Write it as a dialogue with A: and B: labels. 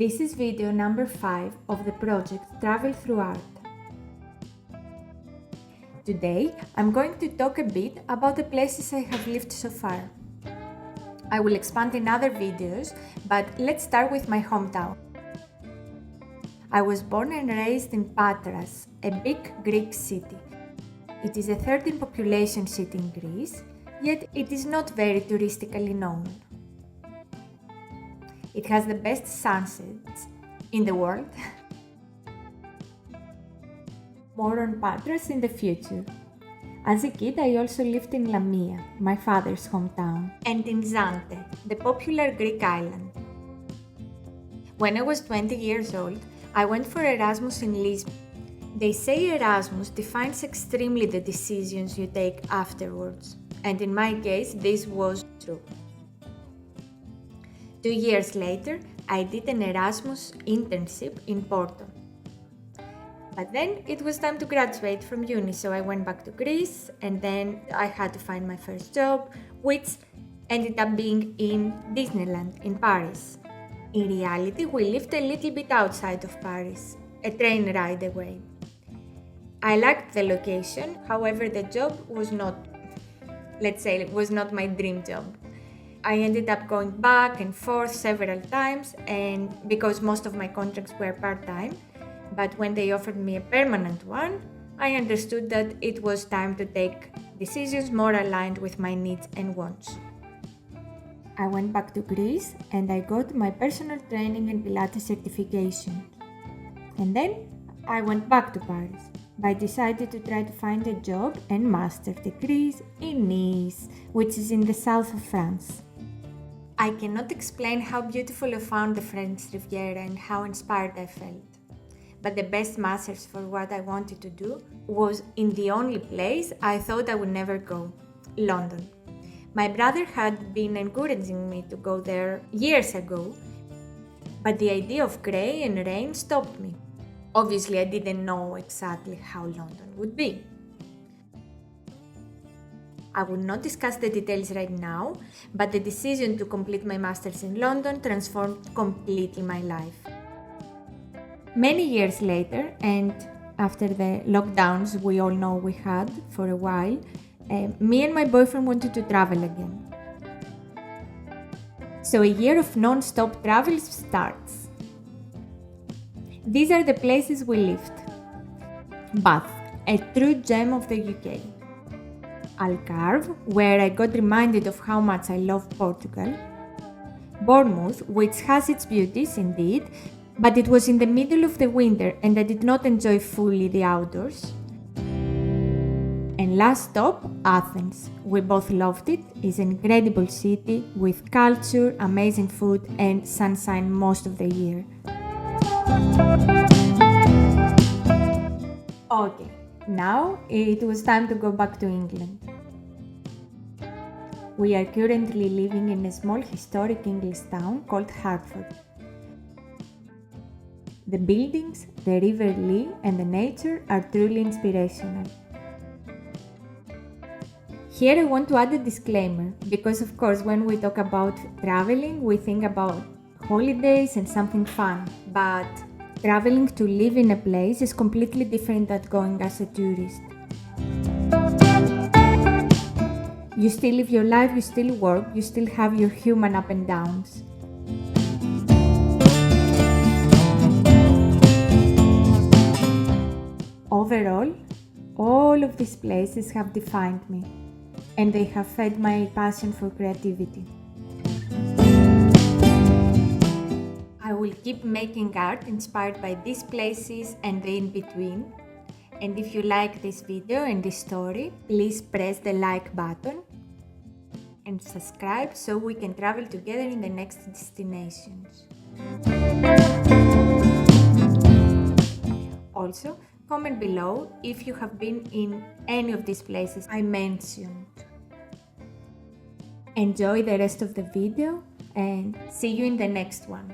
A: This is video number 5 of the project Travel Through Art. Today, I'm going to talk a bit about the places I have lived so far. I will expand in other videos, but let's start with my hometown. I was born and raised in Patras, a big Greek city. It is a third in population city in Greece, yet it is not very touristically known. It has the best sunsets in the world. More on Patras in the future. As a kid, I also lived in Lamia, my father's hometown, and in Zante, the popular Greek island. When I was 20 years old, I went for Erasmus in Lisbon. They say Erasmus defines extremely the decisions you take afterwards, and in my case, this was true. 2 years later, I did an Erasmus internship in Porto. But then it was time to graduate from uni, so I went back to Greece and then I had to find my first job, which ended up being in Disneyland in Paris. In reality, we lived a little bit outside of Paris, a train ride away. I liked the location, however the job was not, it was not my dream job. I ended up going back and forth several times, and because most of my contracts were part-time, but when they offered me a permanent one, I understood that it was time to take decisions more aligned with my needs and wants. I went back to Greece and I got my personal training and Pilates certification. And then I went back to Paris. I decided to try to find a job and master degrees in Nice, which is in the south of France. I cannot explain how beautiful I found the French Riviera and how inspired I felt. But the best masters for what I wanted to do was in the only place I thought I would never go, London. My brother had been encouraging me to go there years ago, but the idea of grey and rain stopped me. Obviously, I didn't know exactly how London would be. I will not discuss the details right now, but the decision to complete my master's in London transformed completely my life. Many years later, and after the lockdowns we all know we had for a while, me and my boyfriend wanted to travel again. So a year of non-stop travel starts. These are the places we lived. Bath, a true gem of the UK. Algarve, where I got reminded of how much I love Portugal. Bournemouth, which has its beauties indeed, but it was in the middle of the winter and I did not enjoy fully the outdoors. And last stop, Athens. We both loved it. It's an incredible city with culture, amazing food and sunshine most of the year. Okay, now it was time to go back to England. We are currently living in a small historic English town called Hertford. The buildings, the River Lee and the nature are truly inspirational. Here I want to add a disclaimer, because of course when we talk about traveling we think about holidays and something fun, but traveling to live in a place is completely different than going as a tourist. You still live your life, you still work, you still have your human up and downs. Overall, all of these places have defined me, and they have fed my passion for creativity. I will keep making art inspired by these places and the in-between. And if you like this video and this story, please press the like button and subscribe so we can travel together in the next destinations. Also, comment below if you have been in any of these places I mentioned. Enjoy the rest of the video and see you in the next one.